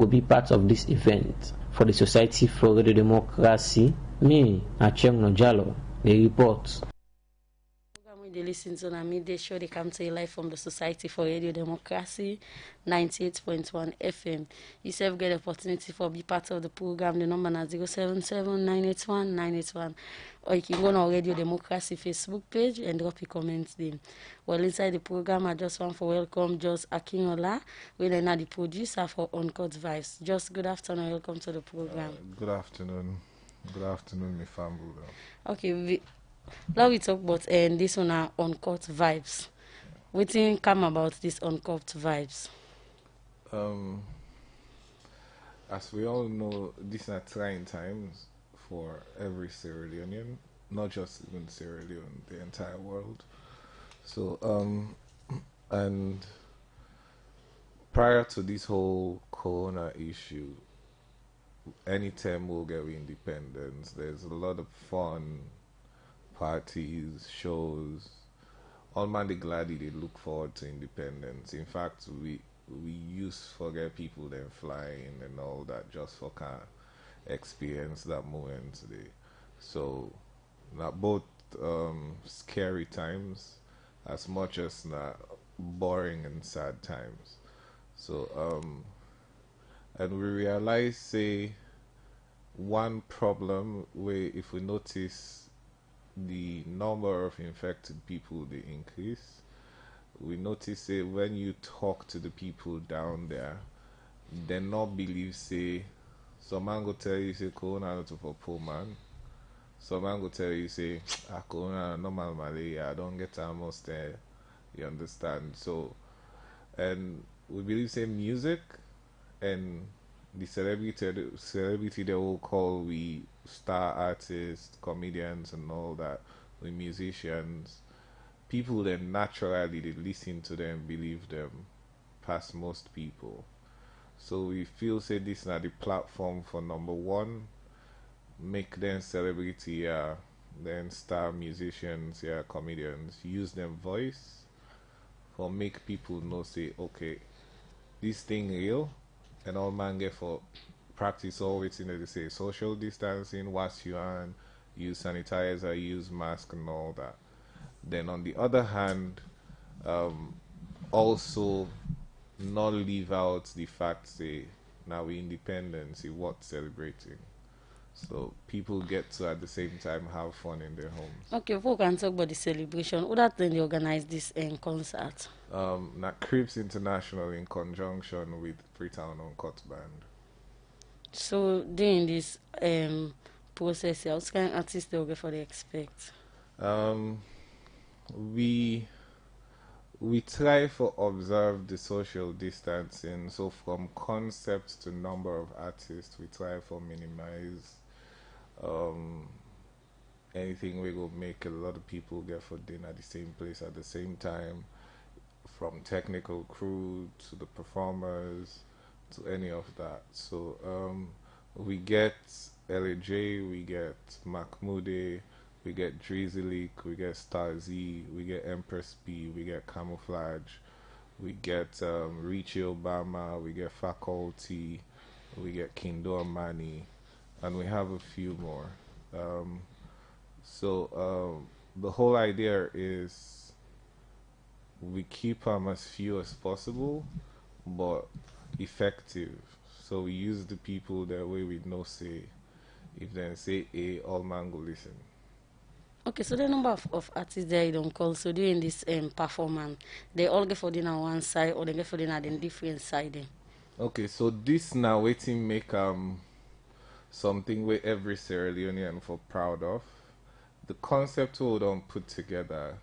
go be part of this event for the Society for Radio Democracy. Me, Acheng Nojalo, the report. They listen to and they sure they come to you live from the Society for Radio Democracy 98.1 FM. You self get the opportunity for be part of the program. The number is 077-981-981, or you can go on our Radio Democracy Facebook page and drop your comments there. Well, inside the program, I just want to welcome Jos Akinola, we're now the producer for Uncut Vibes. Just good afternoon, welcome to the program. Good afternoon, my family. Okay, now we talk about this one are Uncut Vibes. What thing come about this Uncut Vibes? As we all know, these are trying times for every Sierra Leonean, not just even Sierra Leone, the entire world. So, and prior to this whole Corona issue, anytime we'll get independence, there's a lot of fun, parties, shows. All man they gladly they look forward to independence. In fact, we used to forget people then flying and all that just for kind of experience that moment today. So not both scary times as much as not boring and sad times. So and we realize say one problem where if we notice the number of infected people they increase, we notice say when you talk to the people down there, they not believe say some man go tell you say corona not for poor man, some man go tell you say corona normal malaria, I don't get almost there, you understand. So and we believe say music and the celebrity they will call we star artists, comedians and all that, we musicians, people then naturally they listen to them, believe them past most people. So we feel say this is not the platform for number one, make them celebrity, then star musicians, comedians, use them voice for make people know say okay, this thing real, and all man get for practice always in they say social distancing, wash your hand, use sanitizer, use mask and all that. Then on the other hand, also not leave out the fact say now we independence, what celebrating. So people get to at the same time have fun in their homes. Okay, before we can talk about the celebration, who that then they organize this concert? Now Crips International in conjunction with Freetown Uncut Band. So during this process, what kind of artists they will get for the expect? We try for observe the social distancing. So from concepts to number of artists, we try for minimize anything we go make a lot of people get for dinner at the same place at the same time, from technical crew to the performers to any of that. So we get LAJ, we get Mahmoudi, we get Drizzly, we get Star Z, we get Empress B, we get Camouflage, we get Richie Obama, we get Faculty, we get Kindo Mani, and we have a few more. So the whole idea is we keep them as few as possible, but effective. So we use the people that way we know say, if they say A, all man go listen. Okay, so the number of artists there you don't call, so during this performance, they all get for dinner on one side or they get for dinner on different side then? Okay, so this now waiting make something where every Sierra Leonean for proud of. The concept we don't put together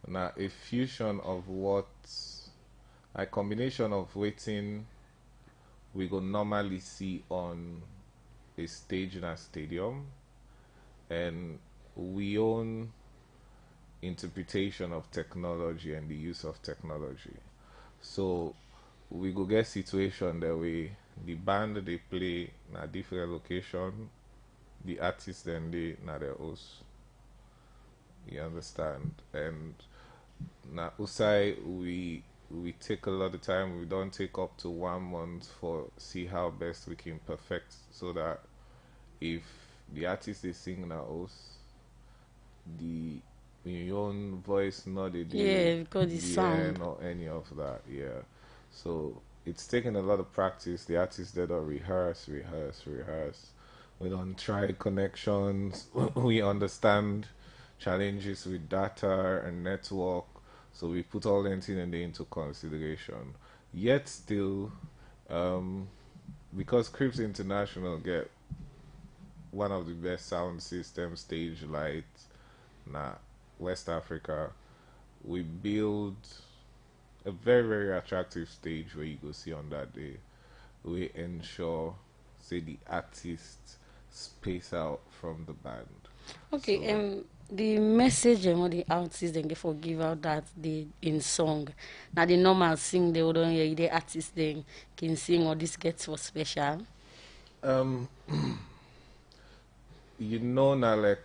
now a fusion of what a combination of waiting we go normally see on a stage in a stadium, and we own interpretation of technology and the use of technology. So we go get situation that way the band they play in a different location, the artists then they na their host. You understand? And now Usai we we take a lot of time. We don't take up to 1 month for see how best we can perfect, so that if the artist is singing at us, the your own voice not the because the sound or any of that. Yeah. So it's taken a lot of practice. The artists that are rehearse. We don't try connections. We understand challenges with data and network. So we put all that into consideration. Yet still, because Crips International get one of the best sound system stage lights na West Africa, we build a very, very attractive stage where you go see on that day. We ensure say the artist space out from the band. Okay, So, the message and what the artists then get for give out that they in song. Now the normal sing they don't hear the artist then can sing or this gets for special. um now like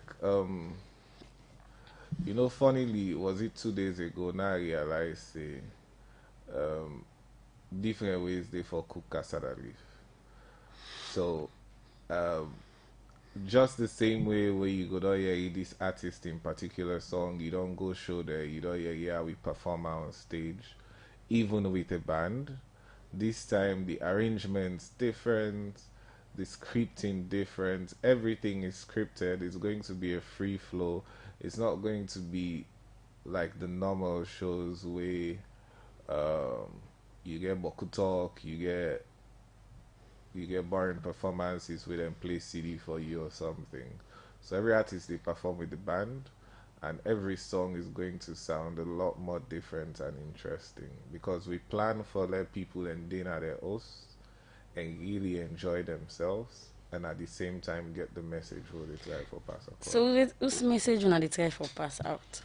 funnily, was it 2 days ago now I realized say different ways they for cook cassava leaf. So just the same way where you go down hear this artist in particular song, you don't go show there, you don't hear yeah we perform on stage, even with a band. This time the arrangement's different, the scripting different, everything is scripted. It's going to be a free flow. It's not going to be like the normal shows where you get boku talk, you get boring performances where them play CD for you or something. So every artist they perform with the band, and every song is going to sound a lot more different and interesting because we plan for let people and dinner their hosts and really enjoy themselves, and at the same time get the message what they try for pass across. So whose message when they try for pass out?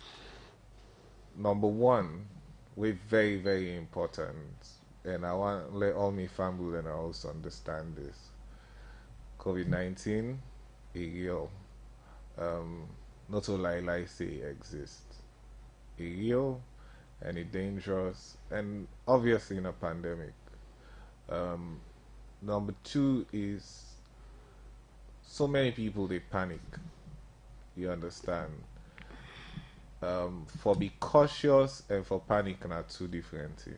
Number one, we're very, very important, and I want to let all my family and also understand this. COVID-19 is real. Not all I say exists. It's real and it's dangerous, and obviously in a pandemic. Number two is so many people they panic. You understand? For be cautious and for panic are two different things.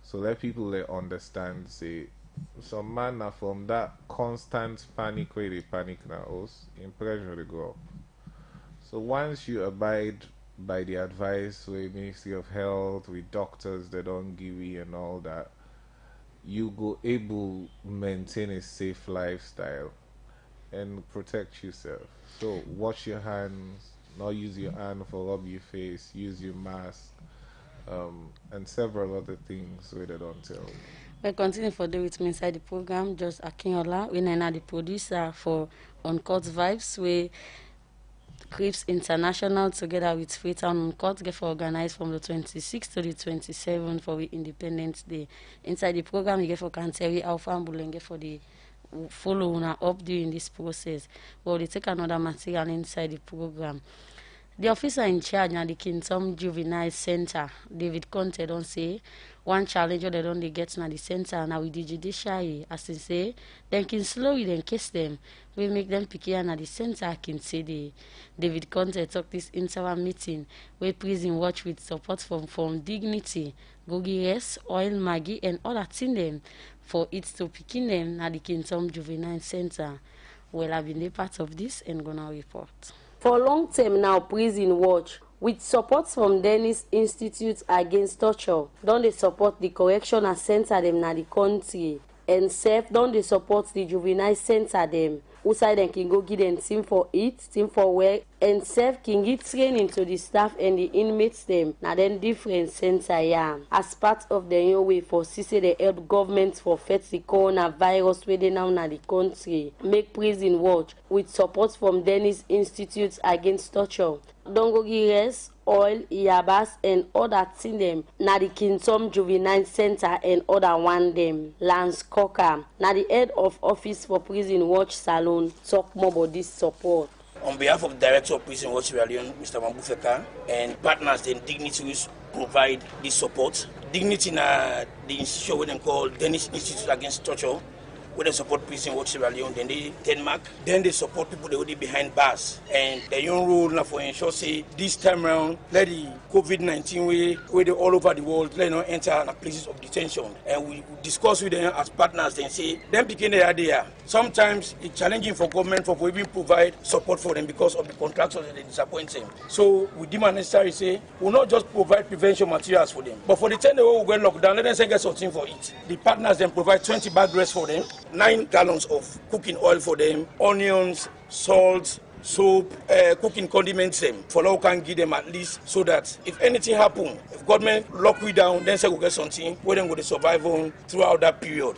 So let people they understand say some man are from that constant panic where they panic now us in pressure they go up. So once you abide by the advice with Ministry of Health, with doctors that don't give you and all that, you go able maintain a safe lifestyle and protect yourself. So wash your hands, not use your hand for rub your face, use your mask, and several other things where they don't tell. We continue for day with me inside the program. Just Akinola, we are the producer for Uncut Vibes. We Crips International together with Freetown Uncut get for organized from the 26th to the 27th for the Independence Day. Inside the program, you get for Kanteri Alpha and get for the follow up during this process. Well, they take another material inside the program. The officer in charge now the Kintom Juvenile Center, David Conte, don't say one challenge they don't they get now the center now with the judiciary, as they say, then can slowly then kiss them. We make them pick here at the center can say the David Conte talk this interim meeting where prison watch with support from Dignity, Gogi Oil Maggie and other thing them for it to picking them at the Kintom Juvenile Center. Well, I've been a part of this and gonna report. For long term now, Prison Watch, with support from Dennis Institute Against Torture, don't they support the correctional center them na the country, and self don't they support the juvenile center them. Outside them can go give them team for it, team for work, and self can give training to the staff and the inmates them. Now then different center yeah. As part of the new way for CC the help government for fight the coronavirus where they now na the country. Make Prison Watch with support from Dennis Institute Against Torture. Don't go give oil, yabas, and other thing them. Na the Kintom Juvenile Center and other one them. Lance Cocker, na the head of office for Prison Watch Salone, talk more about this support. On behalf of the Director of Prison Watch Sierra Leone, Mr. Mambufeka, and partners and dignitaries provide this support dignity na the institution wey dem call Danish Institute Against Torture, where they support prison work Sierra Leone, then they Denmark, then they support people that are behind bars. And the young rule now for ensure say this time around, let the COVID-19 where they all over the world, let not enter places of detention. And we discuss with them as partners and say, them begin the idea. Sometimes it's challenging for government for even provide support for them because of the contractors that they disappoint them. So we demand necessary say, we'll not just provide prevention materials for them, but for the 10 days we go lockdown, let them say get something for it. The partners then provide 20 bag rests for them, 9 gallons of cooking oil for them, onions, salt, soap, cooking condiments them. For now, can give them at least so that if anything happen, if government lock we down, then say we get something where them go to survive on throughout that period.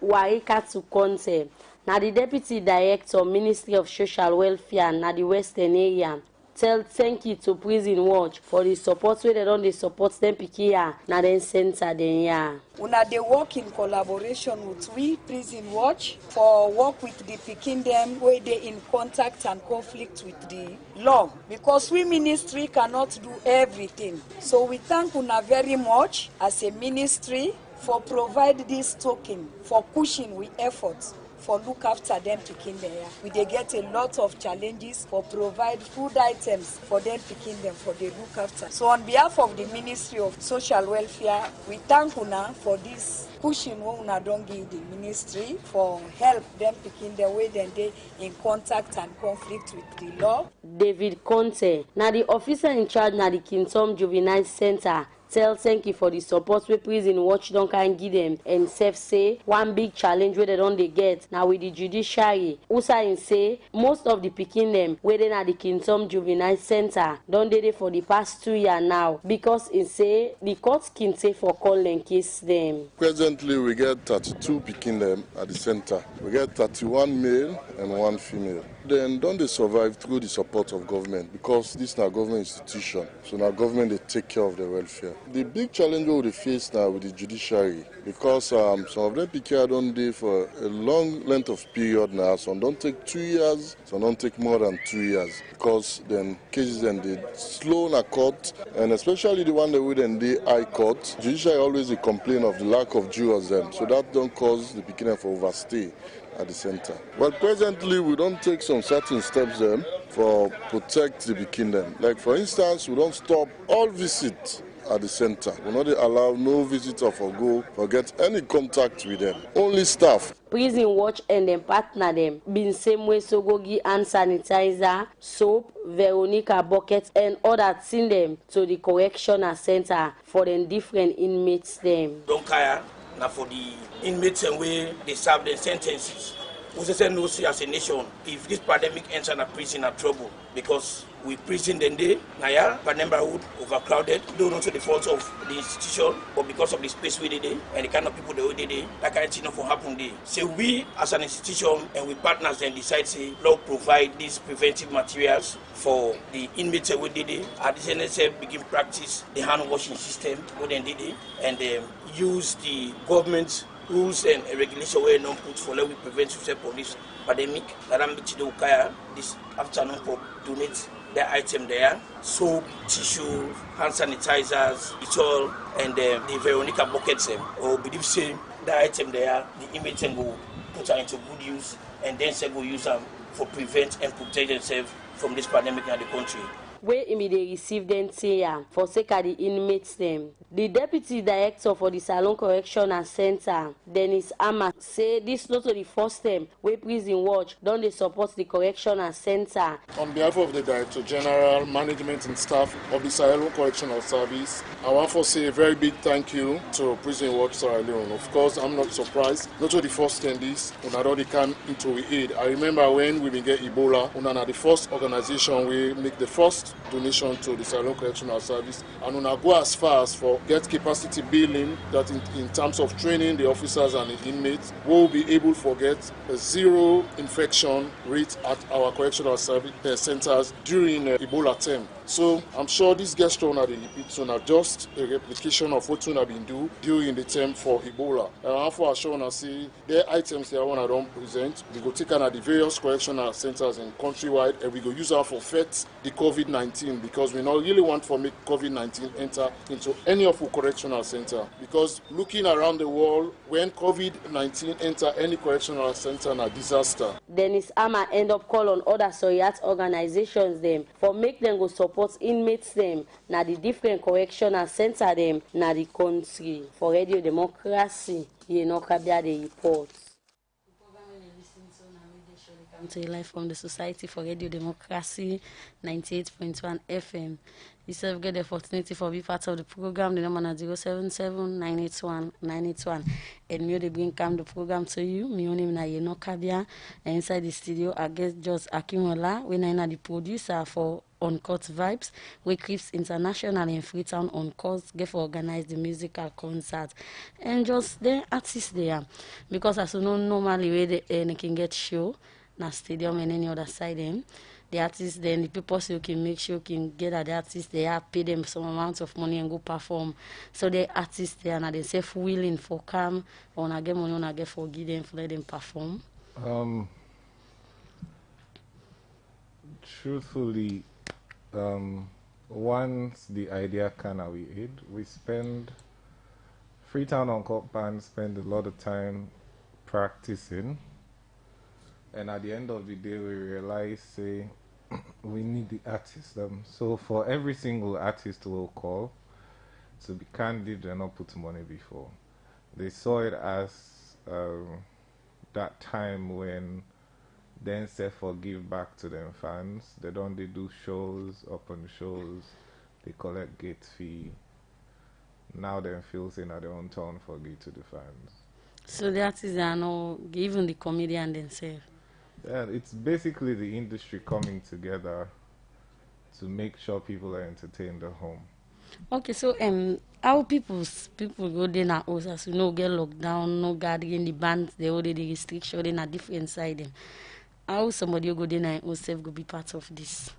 Waika to Conte, now the Deputy Director, Ministry of Social Welfare, na the Western area, tell thank you to Prison Watch for the support where they don't they support them pikia na then center then yeah. Una they work in collaboration with we Prison Watch for work with the Pikin them where they in contact and conflict with the law because we ministry cannot do everything. So we thank Una very much as a ministry for provide this token for pushing with efforts. For look after them picking there. We they get a lot of challenges for provide food items for them picking them for the look after. So on behalf of the Ministry of Social Welfare, we thank Una for this pushing what Una don't give the ministry for help them picking the way then they in contact and conflict with the law. David Conte, now the officer in charge na the Kintom Juvenile Center. Tell thank you for the support we Prison Watch don't can give them and self say one big challenge where they don't they get now with the judiciary. Usa say most of the picking them where they at the Kintom Juvenile Center don't they for the past 2 years now because in say the courts can say for call and case them. Presently we get 32 picking them at the center. We get 31 male and 1 female. Then don't they survive through the support of government because this is not a government institution. So now government they take care of their welfare. The big challenge we will face now with the judiciary because some of them PK don't do for a long length of period now. Some don't take 2 years, some don't take more than 2 years because then cases then they slow in a court and especially the one that we then the high court. Judiciary always complain of the lack of jurors then, so that don't cause the beginning for overstay at the center. But presently we don't take some certain steps then for protect the kingdom. Like for instance, we don't stop all visits at the center. We not allow no visitor for go or get any contact with them. Only staff. Prison Watch and them partner them been same way so go give hand sanitizer, soap, Veronica buckets and other send them to the correctional center for them different inmates them. Don't care. Now for the inmates and where they serve their sentences. We say no see as a nation if this pandemic ends in a prison are trouble because we prison then they naya neighborhood overcrowded, don't know to the fault of the institution but because of the space we did and the kind of people they did that kind of thing for happen there. So we as an institution and we partners then decide say Lord provide these preventive materials for the inmates we did it. At the NSF begin practice the hand washing system we then did it and use the government rules and regulation where non put for let we prevent suicide for this pandemic. This afternoon for donate the item there, soap, tissue, hand sanitizers, it's all, and the Veronica buckets or believe say the item there, the image and go put her into good use and then say go use them for prevent and protect themselves from this pandemic in the country. Where immediately receive them here for sake of the inmates them. The Deputy Director for the Salone Correctional Center, Dennis Ama, say this not the first time where Prison Watch don't they support the Correctional Center. On behalf of the Director General, management and staff of the Salone Correctional Service, I want to say a very big thank you to Prison Watch Sierra Leone. Of course, I'm not surprised. Not the first time this, we already come into aid. I remember when we began Ebola, we are the first organization we make the first donation to the Salone Correctional Service, and we go as far as for get capacity building that in terms of training the officers and the inmates, we will be able to get a zero infection rate at our correctional service centers during Ebola term. So I'm sure this gesture on the repeat are just a replication of what we have been doing during the term for Ebola. And after showing us see their items they want to don't present, we go take on at the various correctional centers in countrywide and we go use our for fight the COVID-19. COVID-19 because we not really want to make COVID-19 enter into any of our correctional center. Because looking around the world, when COVID-19 enter any correctional center, a disaster. Dennis Ama end up call on other Soyat organizations them for make them go support inmates them na the different correctional center them na the country for Radio Democracy. You know, Kabia the report. Come to you live from the Society for Radio Democracy, 98.1 FM. You still get the opportunity for be part of the program. The number is 077-981-981. And me, they bring come the program to you. Me, only na Yeno Kabia. And inside the studio, I guess just Akimola. We na the producer for Uncut Vibes. We Crips International in Freetown on course get for organize the musical concert. And just the artists there. Because as you know, normally where they can get show. Na stadium and any other side them. The artists then the people so you can make sure you can get at the artists they have pay them some amount of money and go perform. So the artists they are they self willing for come or na get money or na get for give them for let them perform. Truthfully, once the idea we aid, we spend Freetown Uncut Band spend a lot of time practicing. And at the end of the day, we realize, say, we need the artist. So for every single artist we'll call, to be candid, they're not put money before. They saw it as that time when then say for give back to them fans. They do shows, open shows, they collect gate fee. Now they feel saying at their own turn for give to the fans. So the artists are not even the comedian themselves. Yeah, it's basically the industry coming together to make sure people are entertained at home. Okay, so how people go there now as you know get locked down, no gathering the bands, they already restriction in a different side them. How somebody go there now yourself go be part of this?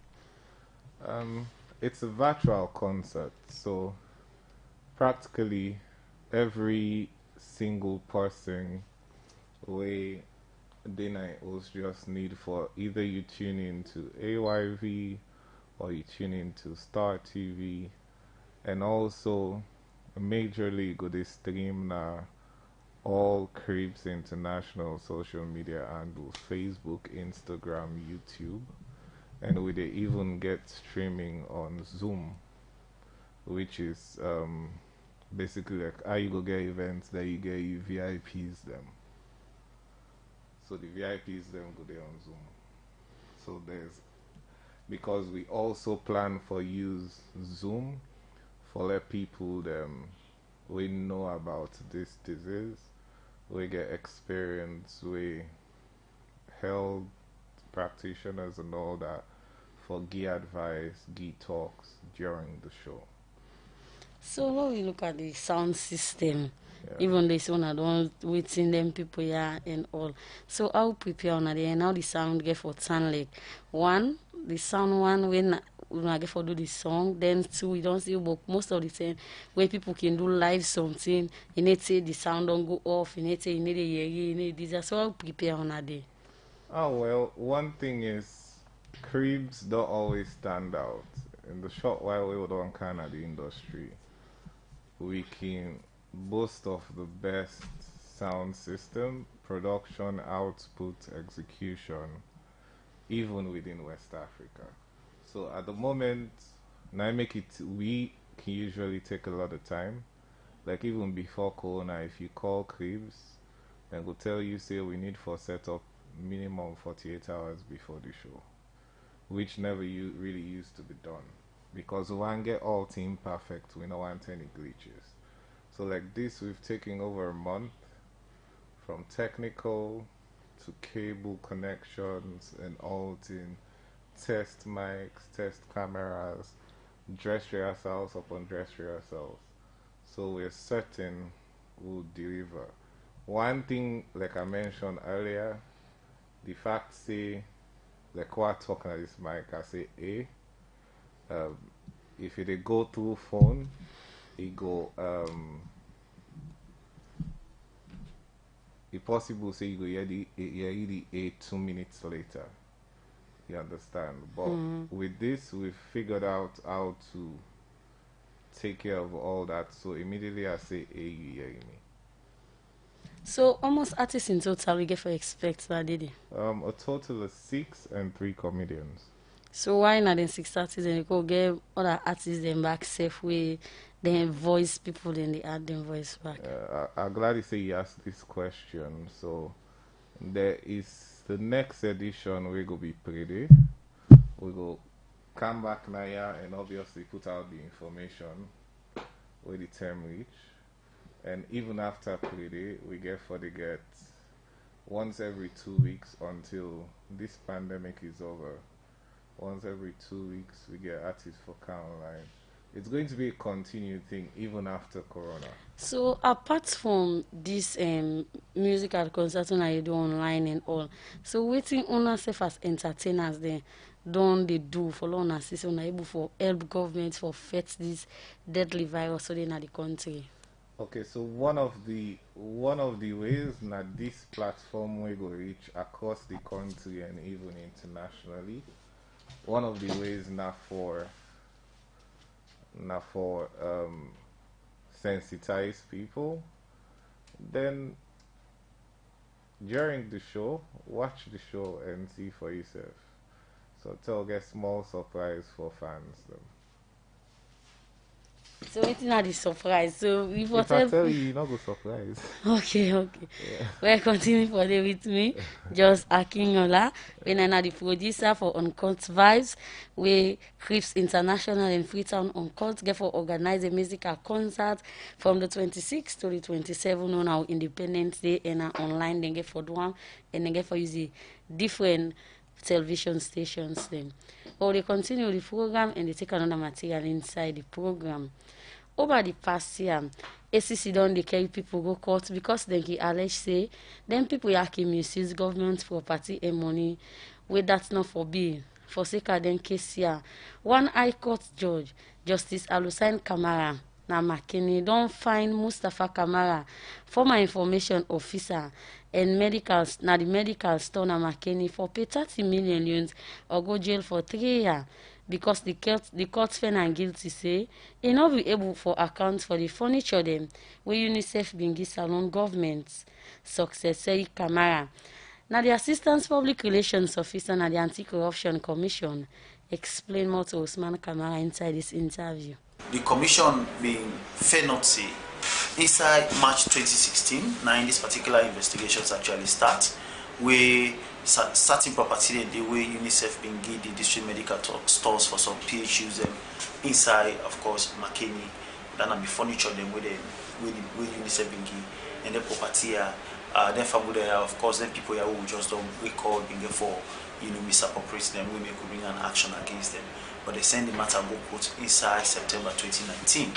It's a virtual concert, so practically every single person way day night was just need for either you tune in to AYV or you tune in to Star TV, and also majorly go they stream na all Cribs International social media handles, Facebook, Instagram, YouTube, and we they even get streaming on Zoom, which is basically like how you go get events that you get you VIPs them. So the VIPs then go there on Zoom. So because we also plan for use Zoom for let people them we know about this disease, we get experience, we health practitioners and all that for give advice, give talks during the show. So when we look at the sound system, Yeah. even this one I don't waiting them people here and all. So how prepare on there and how the sound get for sound like one, the sound one when I get for do the song, then two we don't see but most of the time where people can do live something, you need to say the sound don't go off, you need to say you need a hear, you need this. So how prepare on there? Oh well, one thing is Cribs don't always stand out. In the short while we were on kind of the industry, we can boast of the best sound system, production, output, execution, even within West Africa. So at the moment, now make it, we can usually take a lot of time. Like even before Corona, if you call Cribs, then will tell you, say we need for setup minimum 48 hours before the show, which never really used to be done. Because we want to get all team perfect, we don't want any glitches. So like this, we've taken over a month from technical to cable connections and all in test mics, test cameras, dress rehearsals upon dress rehearsals. So we're certain we'll deliver. One thing, like I mentioned earlier, the fact say, like what talking at this mic, I say if it go through phone, it go it possible say you go hear the A 2 minutes later. You understand? But with this, we've figured out how to take care of all that. So immediately I say, hey, you hear me. So almost artists in total we get for expect that did it? A total of 6 and 3 comedians. So why not then 6 artists and you go get other artists then back safe way, then voice people then they add them voice back? I'm glad you say you asked this question. So there is the next edition we go be pretty. We go come back now and obviously put out the information where the term reach. And even after pretty, we get once every 2 weeks until this pandemic is over. Once every 2 weeks, we get artists for online. It's going to be a continued thing even after Corona. So apart from this musical concert that you do online and all, so waiting on yourself as entertainers then don't they do for long assist on able for help government for fight this deadly virus so they in the country? Okay, so one of the ways that this platform will go reach across the country and even internationally, one of the ways not for sensitize people, then during the show, watch the show and see for yourself. So tell get small surprise for fans them. So it's not the surprise. So If I tell you, you're not go surprise. Okay. Yeah. Well, continue for day with me. Just Akinola, when I'm the producer for Uncut Vibes, we Crips International in Freetown Uncut get for organize a musical concert from the 26th to the 27th on our Independence Day and online. Then get for one and then get for use different television stations. Then, or they continue the program and they take another material inside the program. Over the past year, ACC don't they carry people go court because then he allege say then people can misuse government property and money where that's not for bill. For sake of then case here, one High Court judge, Justice Alusain Kamara, na Makeni don't find Mustafa Kamara, former information officer and medicals na the medical store na Makeni for pay 30 million loans or go jail for 3 years. Because the court found am guilty say he not be able for account for the furniture them where UNICEF bin give Salone government success say Kamara. Now the Assistant Public Relations Officer na the Anti-Corruption Commission explain more to Usman Kamara inside this interview. The commission being fair not say inside March 2016, now in this particular investigations actually start, we certain property the way UNICEF been give the district medical stores for some PHUs them inside, of course, Makeni, then be furniture them with UNICEF been give, and the property then family there, of course, then people here who just don't recall being for misappropriate them, we may could bring an action against them. But they send the matter go court inside September 2019.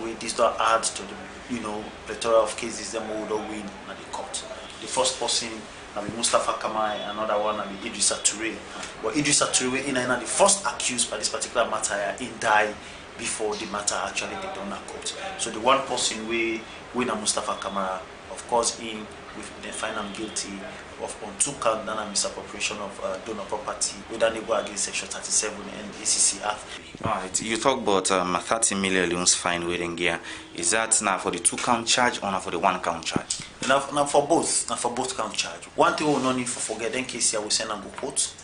We this don't add to the plethora of cases them who don't win at the court. The first person will be Mustafa Kamai, another one will be Idrissa Toure. But Idrissa Toure in the first accused by this particular matter, he died before the matter actually be done at court. So the one person we win Mustafa Kamara, of course, with the final guilty on 2 counts and misappropriation of donor property, whether they go against Section 37 and ACC Act. Alright, you talk about 30 million loans fine waiting gear. Is that now for the 2-count charge or now for the 1-count charge? Now for both count charge. One thing we will not need to forget, in case here we send them go court,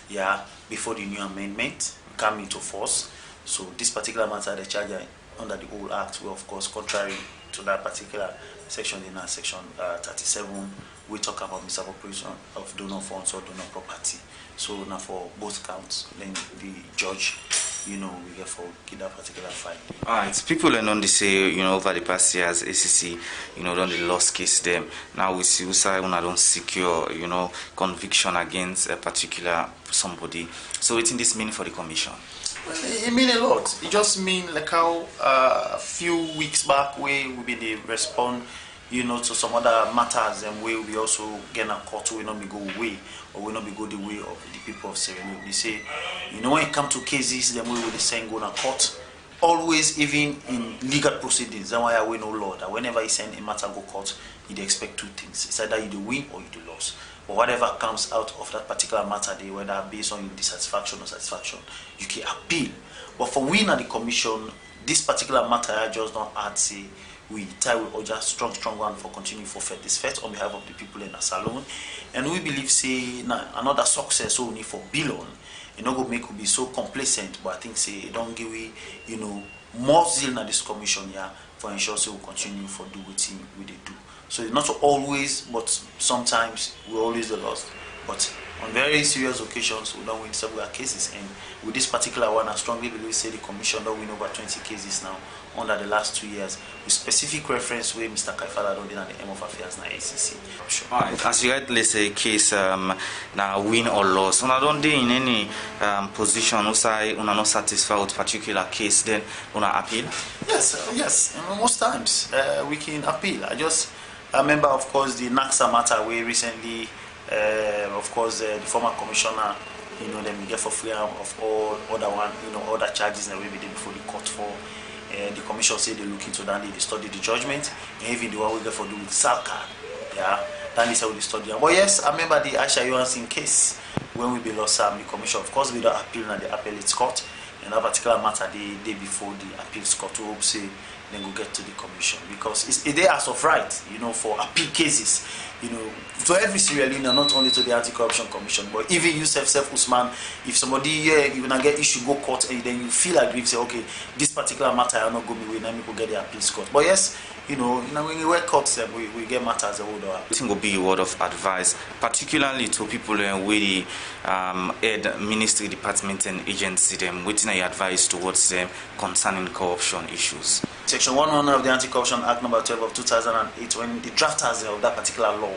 before the new amendment come into force. So this particular matter, the charge under the old act, will of course contrary to that particular section in our section 37, we talk about misappropriation of donor funds or donor property. So now for both counts, then the judge, we get for give that particular fine. Alright, people are known to say, over the past years, ACC, done the lost case them. Now we see Usai when I don't secure, conviction against a particular somebody. So what does this mean for the commission? Well, it means a lot. It just means like how a few weeks back we been respond, to some other matters and we also get a court will not be go away or will not be go the way of the people of Sierra Leone. They say, when it comes to cases, then we will send go to court. Always, even in legal proceedings, that's why we know law that whenever you send a matter go court, you expect 2 things. It's either you do win or you do lose. or whatever comes out of that particular matter day, whether based on your dissatisfaction or satisfaction, you can appeal. But for we and the commission, this particular matter I just don't add say we tie with just strong one for continue for this first on behalf of the people in the salon. And we believe say another success so we need for Bilon. You know, go make we be so complacent, but I think say it don't give we, you know, more zeal in this commission here for ensure so we continue for do what we they do. So it's not always, but sometimes we always the lost. But on very serious occasions, we don't win several cases. And with this particular one, I strongly believe say the commission don't win over 20 cases now under the last 2 years, with specific reference where Mr. Kaifala don't did at the aim of affairs na ACC. Sure. Right. As you rightly say, case now win or loss. Una don't dey in any position who say una not satisfied with particular case, then una appeal. Yes. Most times we can appeal. I remember, of course, the NAXA matter where recently, of course, the former commissioner, you know, them get for free of all other one, you know, other charges that we did before the court for. The commission say they look into that, they study the judgment, and even the one we get for do with Salka, yeah, then they say we study. But yes, I remember the Aisha Johansson case when we be lost the commission. Of course, we don't appeal in the appellate court. In that particular matter, the day before the appeals court, we hope say then go get to the commission because it's a day as of right, you know, for appeal cases, you know, to every Sierra Leonean, not only to the Anti-Corruption Commission, but even you self Usman, if somebody you wanna get issue go court and then you feel aggrieved, say okay, this particular matter I not go me way, let me go get the appeals court. But yes, you know when we work courts, we get matters that older. I think will be a word of advice, particularly to people with the head ministry, department, and agency. Them, waiting your advice towards them concerning corruption issues. Section 100 of the Anti-Corruption Act number 12 of 2008, when the drafters of that particular law,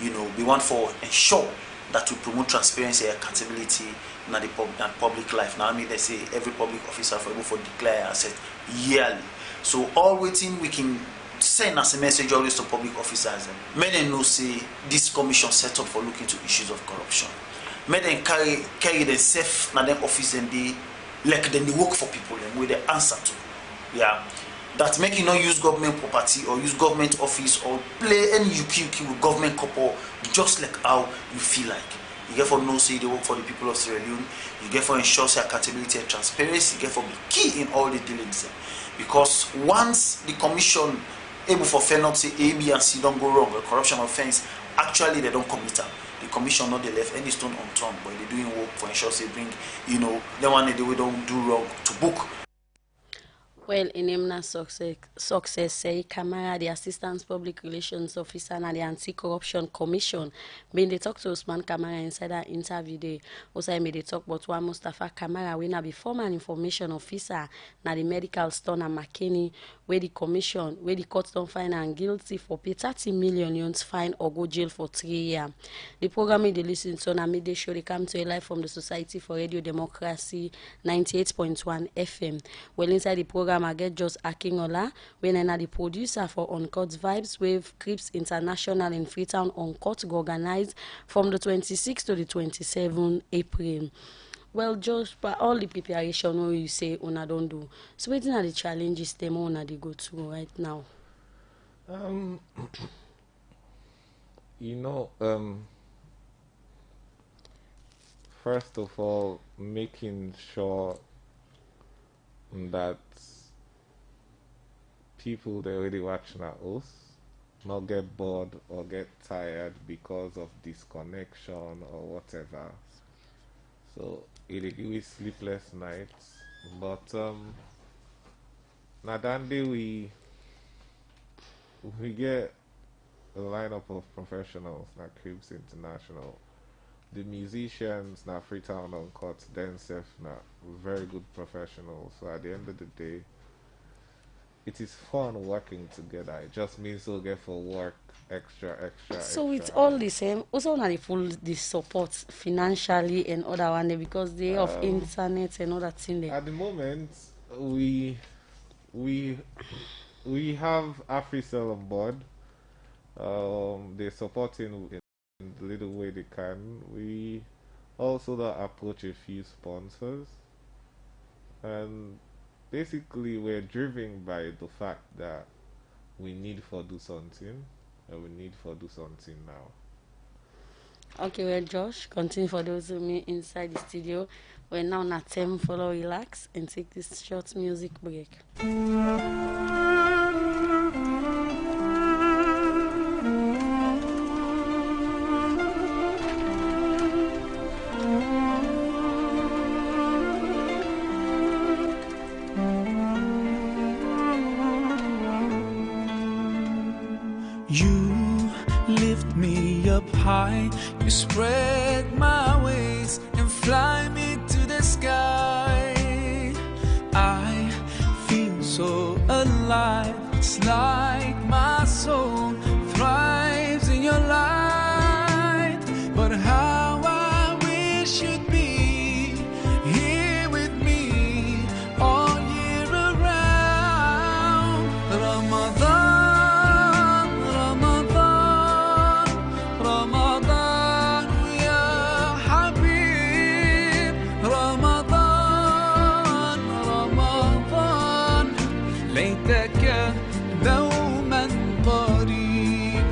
you know, we want for ensure that we promote transparency and accountability in the public life. Now, I mean, they say every public officer for able to declare asset yearly. So all waiting we can send as a message always to public officers. Many know say this commission set up for looking into issues of corruption. Many carry themselves in their office and they work for people and with the answer to. Yeah. That make you not use government property or use government office or play any UQ with government couple just like how you feel like. You get for no say they work for the people of Sierra Leone. You get for ensure accountability and transparency. You get for be key in all the dealings. Because once the commission able for fair not say A, B, and C don't go wrong, a corruption offense, actually they don't commit them. The commission not they left any stone unturned, but they're doing work for ensure they bring, you know, the one they don't do wrong to book. Well, in Emna success, say Kamara, the Assistant Public Relations Officer and the Anti-Corruption Commission, when they talk to Usman Kamara inside that interview, they also made they talk about one Mustafa Kamara, when be former information officer, na the medical store na McKinney, where the commission, where the court don't find and guilty for pay 30 million euros fine or go jail for 3 years. The program they listen to na midday show they come to a live from the Society for Radio Democracy 98.1 FM. Well, inside the program I get just Akinola, when I the producer for Uncut Vibes with Crips International in Freetown Uncut organized from the 26th to the 27th April. Well, just by all the preparation where you say una don't do. So what are the challenges them una they go through right now? You know, first of all, making sure that people that already watching at us not get bored or get tired because of disconnection or whatever. So it give me sleepless nights. But Nadande we get a lineup of professionals like Crips International. The musicians na Freetown Uncut themselves na very good professionals. So at the end of the day, it is fun working together. It just means we'll get for work extra. So it's all the same. Also, not the full the support financially and other one because they of internet and other thing there. At the moment, we have AfriCell on board. They're supporting in the little way they can. We also approach a few sponsors, and basically we're driven by the fact that we need for do something, and we need for do something now. Okay, well, Josh, continue for those of me inside the studio. We're now at time for relax and take this short music break. You lift me up high, you spread my wings and fly me to the sky. I feel so alive, it's like my soul thrives in your light. But how I wish you'd be here with me all year around. Ramadan, ليتك دوما قريب.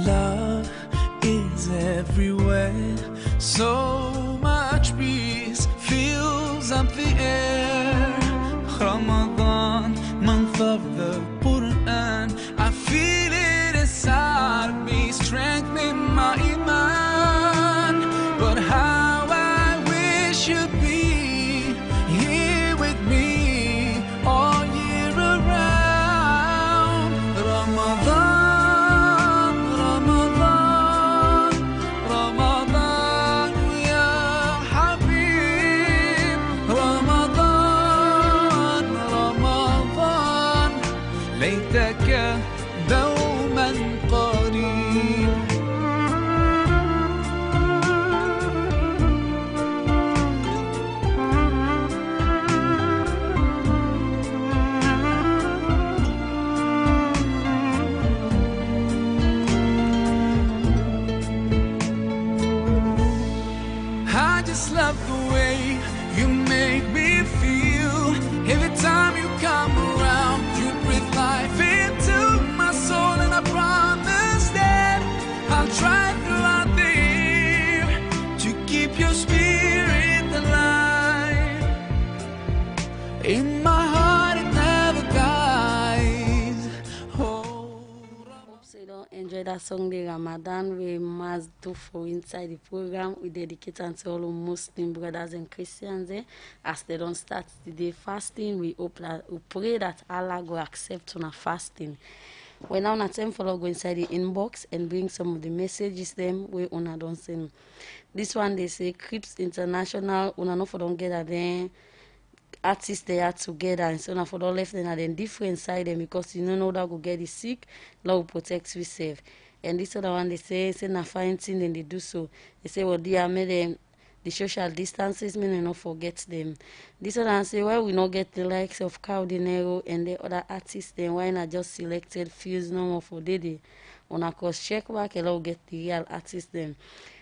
Love is everywhere, so much peace fills up the air. Ramadan, month of the Quran, I feel it inside me, strengthening my iman. But how I wish you'd be here with me all year around. Ramadan, ليتك دوما قريب. I just love the way you make me feel. Every time you come around, you breathe life into my soul, and I promise that I'll try throughout the year to keep your spirit alive. In my heart it never dies. Oh, Hope so you don't enjoy that song, the Ramadan, we must do for inside the program. We dedicate it to all Muslim brothers and Christians. As they don't start the day fasting, we pray that Allah will accept on our fasting. We're now at time for us go inside the inbox and bring some of the messages them we una don't send. This one they say Crips International, una no for don't get at them. Artists they are together, and so now for the left them at them different side them, because you know that go get the sick, Lord will protect we safe. And this other one they say na fine thing, and they do so. They say well they are made them the social distances, meaning not forget them. This other one say why we not get the likes of Cardinero and the other artists, then why not just selected few no more for Dede. On a cross check back and we'll get the real artists them.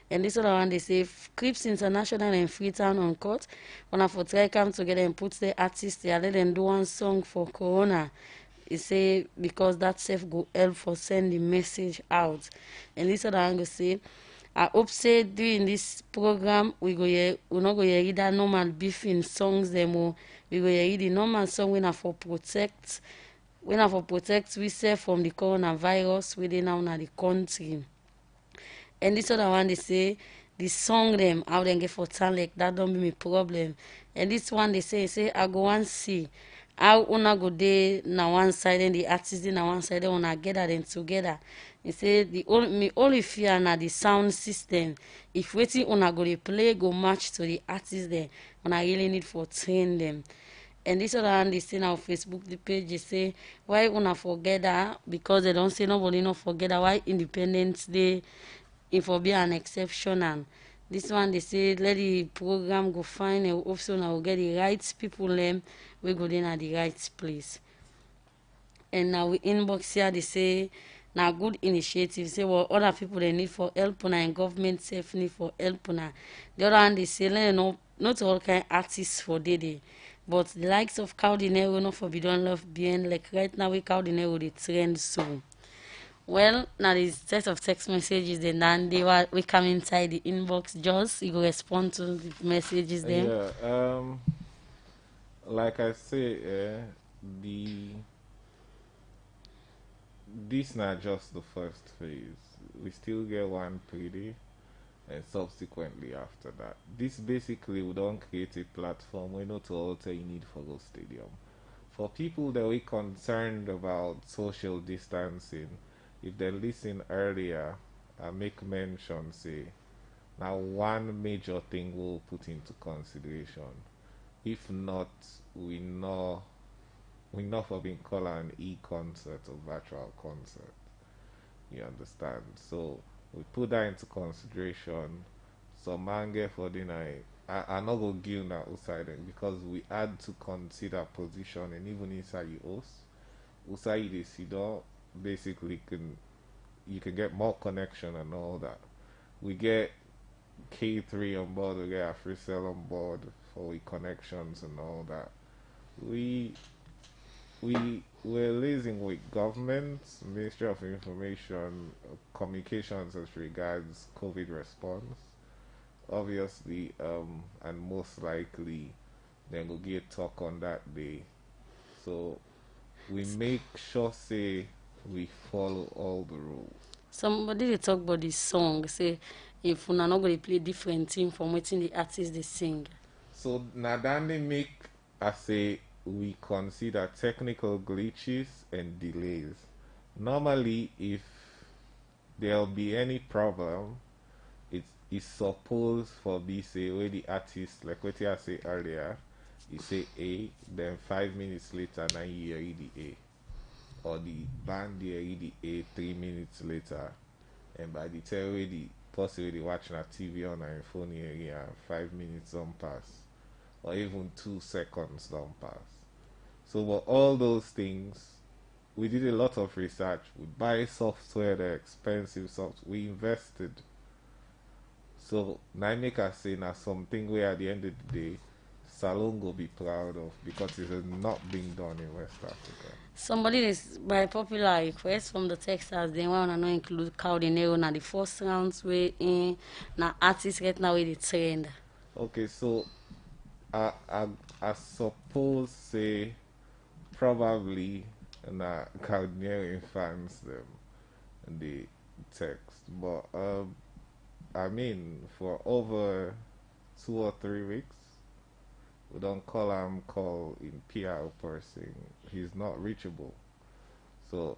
And this other one they say Crips International and Freetown on court. When I for try come together and put the artists there, let them do one song for Corona. He say because that self go help for send the message out. And this other one go say I hope say during this program we not go hear that normal beefing songs them, or we go hear the normal song we for protect we self from the coronavirus within now in the country. And this other one they say the song them how they get for sound like that don't be me problem. And this one they say I go and see how una go dey na one side and the artist dey na one side, then una gather them together. He say the only fear na the sound system. If waiting una go dey play go match to the artist there, una really need for train them. And this other one they say now Facebook the page they say why una forget that, because they don't say nobody no forget that why Independence Day it for be an exception. And this one they say let the program go find and also now get the right people them we go in at the right place. And now we inbox here, they say, now good initiative. Say, well, other people they need for help, and government self need for help. The other hand, they say, not all kind artists for day. But the likes of Cardinero, no for we don't love being like right now, we Cardinero, the trend so. Well, now the set of text messages, then we come inside the inbox, just you go respond to the messages there. Yeah, like I say, the this not just the first phase. We still get one pretty, and subsequently after that. This basically we don't create a platform. We know to alter you need for go stadium. For people that we concerned about social distancing, if they listen earlier, I make mention say now one major thing we'll put into consideration. If not, we not for being called an e-concert or virtual concert. You understand? So we put that into consideration. So man get for the night. I not go give now outside them because we had to consider position and even inside your host. Outside the sit basically you can get more connection and all that. We get K3 on board, we get a free cell on board for we connections and all that. We we're liaising with governments, Ministry of Information, Communications as regards COVID response. Obviously, and most likely, then we'll get talk on that day. So we make sure say we follow all the rules. Somebody they talk about this song, say if una not going to play different thing from waiting the artist they sing. So now then they make I say we consider technical glitches and delays. Normally if there'll be any problem, it's supposed for be say where the artist like what I say earlier, you say A, then 5 minutes later now you hear the A. Or the band hear the A 3 minutes later, and by the time where the person where they watching a TV on a phone here 5 minutes don't pass. Or even 2 seconds don't pass. So for all those things, we did a lot of research. We buy software, the expensive software. We invested. So now make us say now something where at the end of the day, Salone will be proud of because it is not being done in West Africa. Somebody is by popular request from the Texas, they want to not include Cardinero na the first rounds way in na artists right now with the trend. Okay, so I suppose say probably na Cardinero fans them in the text, but I mean for over 2 or 3 weeks we don't call in PR person. He's not reachable. So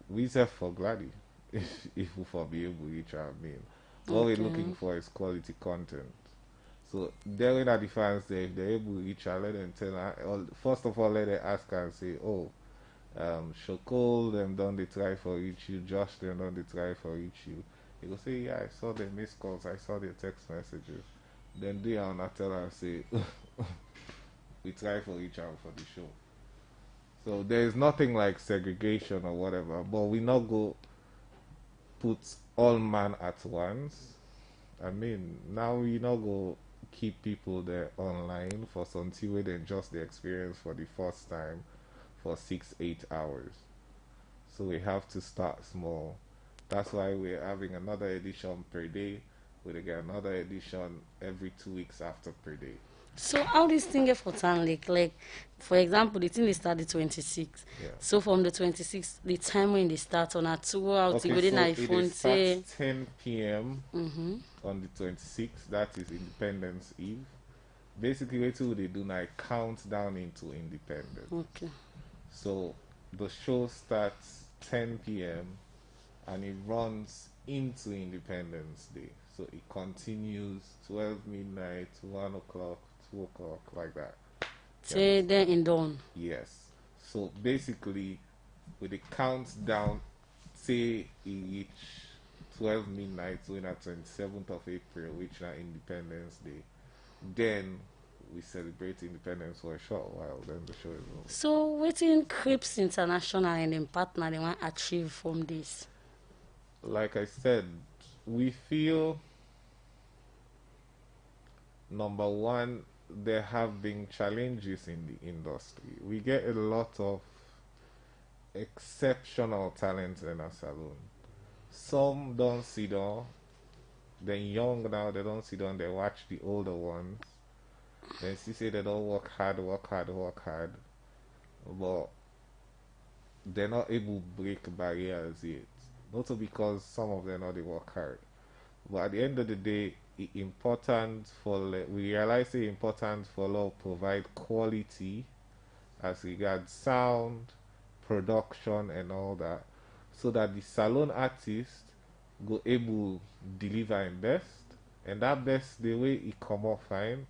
we say for Gladdy if we for be able to reach our mean. What we're looking for is quality content. So they're at the fans there, if they're able to reach her, let them tell her first of all let them ask her and say, oh, Shokol them done they try for reach you, Josh them done they try for reach you. He go say, yeah, I saw the missed calls, I saw their text messages. Then they are not tell her and say we try for each other for the show. So there is nothing like segregation or whatever, but we not go put all man at once. I mean, now we not go keep people there online for something where they just the experience for the first time for 6-8 hours. So we have to start small. That's why we're having another edition per day. We'll get another edition every 2 weeks after per day. So how this thing get for town like for example the thing they start the 26th. Yeah. So from the 26th, the time when they start on a 2 hours Okay, to go so in phone it say starts 10 p.m. On the 26th. That is Independence Eve. Basically, what they do now countdown into independence. okay. So the show starts 10 p.m. and it runs into Independence Day. So it continues 12 midnight, 1 o'clock, 2 o'clock, like that. Say then in dawn. Yes. So basically, with the countdown, say it reach 12 midnight, so in 27th of April, which is Independence Day, then we celebrate independence for a short while, then the show is over. So within Crips International and in partner they want to achieve from this? Like I said, we feel number one, there have been challenges in the industry. We get a lot of exceptional talent in our salon. Some don't sit down. They're young now, they don't sit down, they watch the older ones. Then she say they don't work hard. But they're not able to break barriers yet. Not because some of them know they work hard. But at the end of the day, it's important we realize it's important for law provide quality as regards sound, production and all that, so that the salon artist go able deliver in best, and that best the way it come off fine.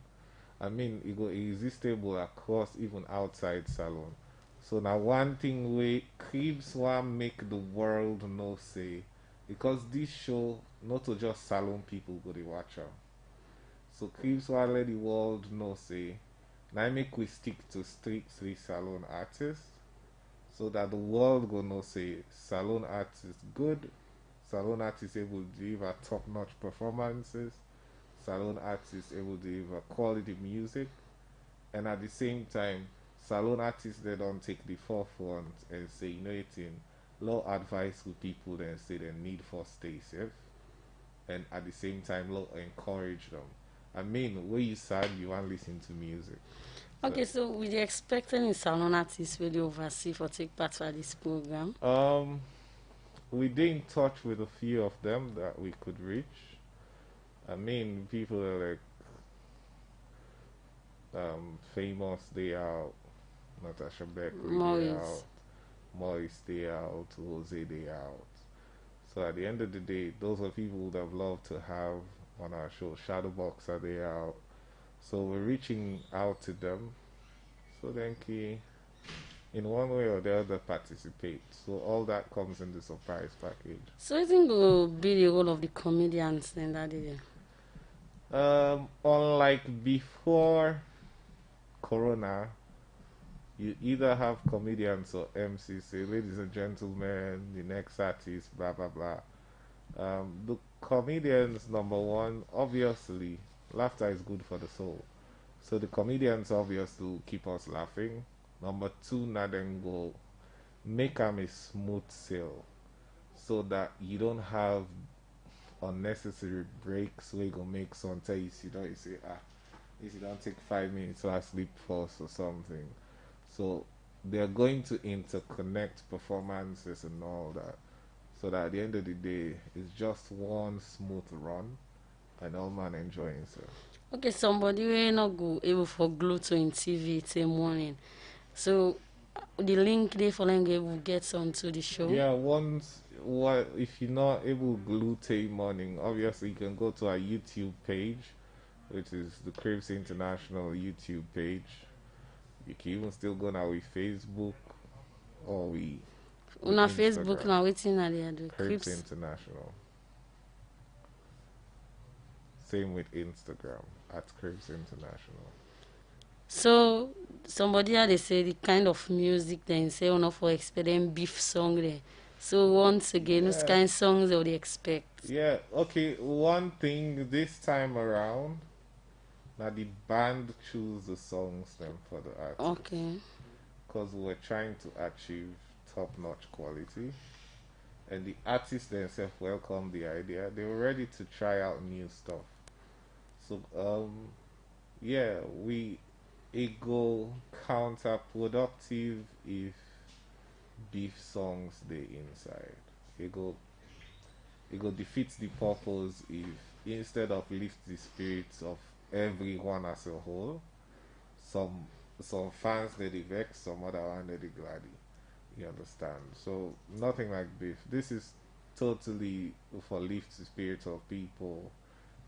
I mean, it go irresistible across even outside salon. So now one thing we Cribs want make the world know say, because this show not to just salon people go to watch her. So Cribs want let the world know say, now make we stick to strictly salon artists, so that the world go know say salon artists good, salon artists able to deliver top notch performances, salon artists able to deliver quality music, and at the same time salon artists they don't take the forefront and say, you know it in law advice to people then say they need for stay safe, and at the same time law encourage them. I mean, when you sad you want to listen to music. Okay, so we expecting a salon artist will oversee for take part for this program? We did in touch with a few of them that we could reach. I mean, people are like famous Day Out, Natasha Beckley Day Out, Maurice Day Out, Jose Day Out. So at the end of the day, those are people would have loved to have on our show. Shadowboxer Day Out. So we're reaching out to them. So then in one way or the other participate. So all that comes in the surprise package. So I think will be the role of the comedians then that day. Unlike before Corona, you either have comedians or MCs say, ladies and gentlemen, the next artist, blah blah blah. The comedians, number one, obviously, laughter is good for the soul. So the comedians obviously will keep us laughing. Number two, now then go make them a smooth sail, so that you don't have unnecessary breaks where you go make sometimes you sit down, you say, if you don't take 5 minutes to sleep first or something. So they're going to interconnect performances and all that, so that at the end of the day it's just one smooth run and all man enjoying so. Okay, somebody will not go able for glue to in TV till morning. So the link they for them will get onto the show. Yeah, if you're not able to glue till morning, obviously you can go to our YouTube page, which is the Cribs International YouTube page. You can even still go now with Facebook or on our Facebook now waiting at the Cribs International. Same with Instagram at Cribs International. So somebody had they say the kind of music they say on for expect them beef song there. So once again, what kind of songs they expect? Yeah, okay. One thing this time around, now the band choose the songs then for the artists. Okay. Because we're trying to achieve top-notch quality, and the artists themselves welcome the idea. They were ready to try out new stuff. So it go counterproductive if beef songs they inside. It go defeats the purpose if instead of lift the spirits of everyone as a whole, some fans they vex, some other one they gladdy. You understand? So nothing like beef. This is totally for lift the spirits of people,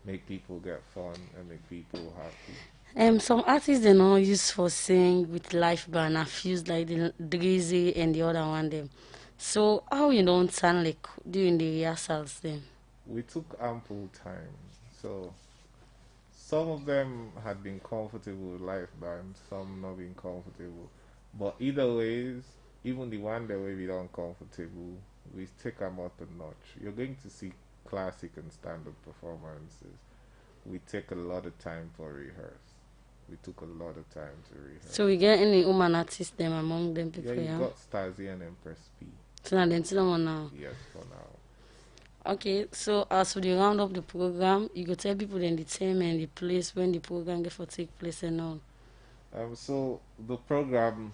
make people get fun and make people happy. Some artists they not used for sing with live band are fused like the Drizzy and the other one them. So how you don't sound like during the rehearsals then? We took ample time. So some of them had been comfortable with life band, some not been comfortable. But either ways, even the one that way we don't comfortable, we take them up a notch. You're going to see classic and standard performances. We take a lot of time for rehearse. We took a lot of time to rehearse. So we get any woman artists them among them people, Yeah, you got Stasi and Empress P. So now then tell them now. Yes, for now. Okay, so as we round up the program, you go tell people then the time and the place when the program get for take place and all. So the program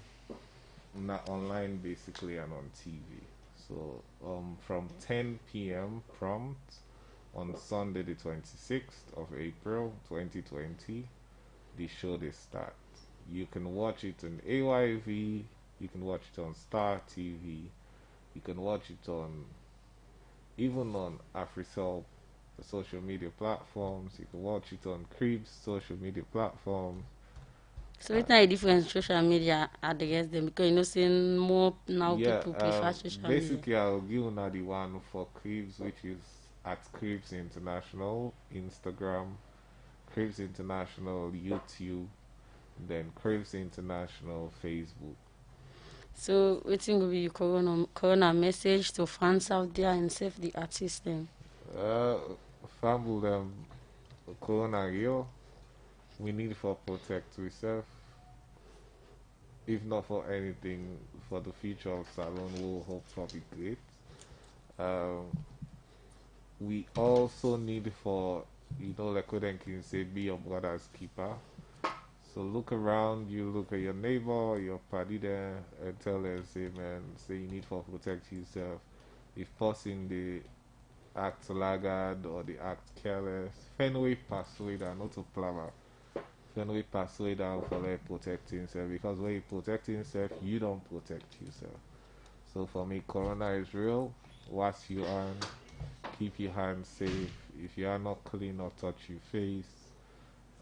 not online basically and on TV. So from 10 p.m. prompt on Sunday the 26th of April 2020, the show they start. You can watch it on AYV, you can watch it on Star TV, you can watch it on even on AfriCell, the social media platforms. You can watch it on Cribs social media platforms. So it's not a different social media address them because you know seeing more now people prefer social media. Basically I'll give you now the one for Cribs, which is at Cribs International, Instagram, Cribs International, YouTube, then Cribs International, Facebook. So what thing will be your corona message to fans out there and save the artists then? Famble them corona real. We need for protect ourselves. If not for anything, for the future of Salone, we'll hope for be great. We also need for, like what can say, be your brother's keeper. So look around, you look at your neighbor, your party there, and tell them, say, man, say you need for protect yourself. If person the act laggard or the act careless, Fenway persuade and not to plumber. Fenway persuade and for like protect himself, because when you protect himself, you don't protect yourself. So for me, corona is real. Wash your hands, keep your hands safe. If you are not clean or touch your face,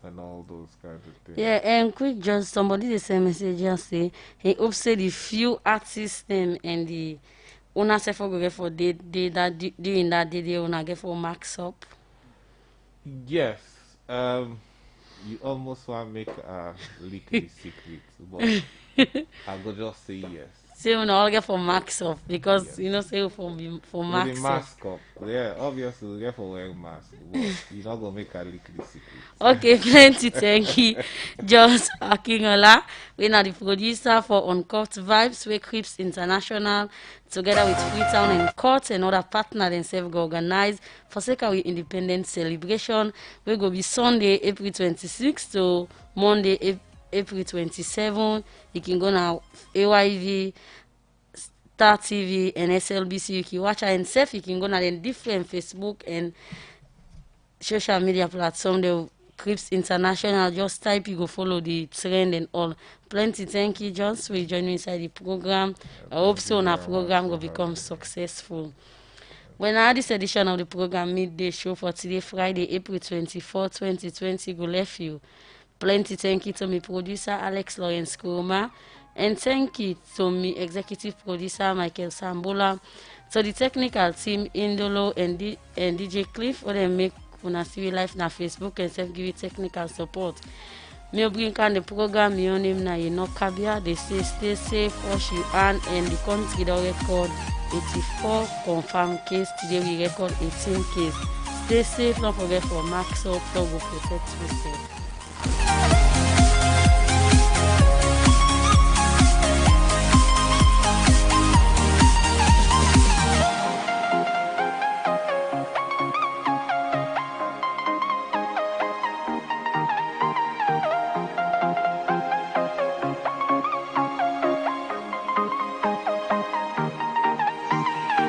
and all those kinds of things. Yeah, and quick, just somebody the same message just say he hopes say the few artists them and the owner say for go get for they that during that day they wanna get for max up. Yes, you almost want to make a leak the secret, but I go just say yes. Say we all get for max up because Yes. you know say for With max the up. mask up, yeah, obviously we get for wearing mask, but you're not gonna make a leak the secret. Okay, plenty thank you. Just Akinola, we are the producer for Uncut Vibes, we Crips International, together with Freetown and Court and other partners themselves go organize for sake of independence celebration. We go be Sunday, April 26th to Monday, April 27th. You can go now AYV, Star TV and SLBC. You can watch her and self. You can go now in different Facebook and social media platform. The Crips International. Just type. You go follow the trend and all. Plenty. Thank you, John. So you join me inside the program. I hope so. Our program will become successful. When I had this edition of the program midday show for today, Friday, April 24, 2020, go left you. Plenty thank you to my producer Alex Lawrence Kuruma, and thank you to my executive producer Michael Sambola, to the technical team Indolo and DJ Cliff, where they make una see live na Facebook and self give you technical support. Me bring on the program, me own name na Enoch Kabia. They say stay safe, wash your hand, and the country don't record 84 confirmed case. Today we record 18 case. Stay safe, don't forget for max up, don't go protect yourself.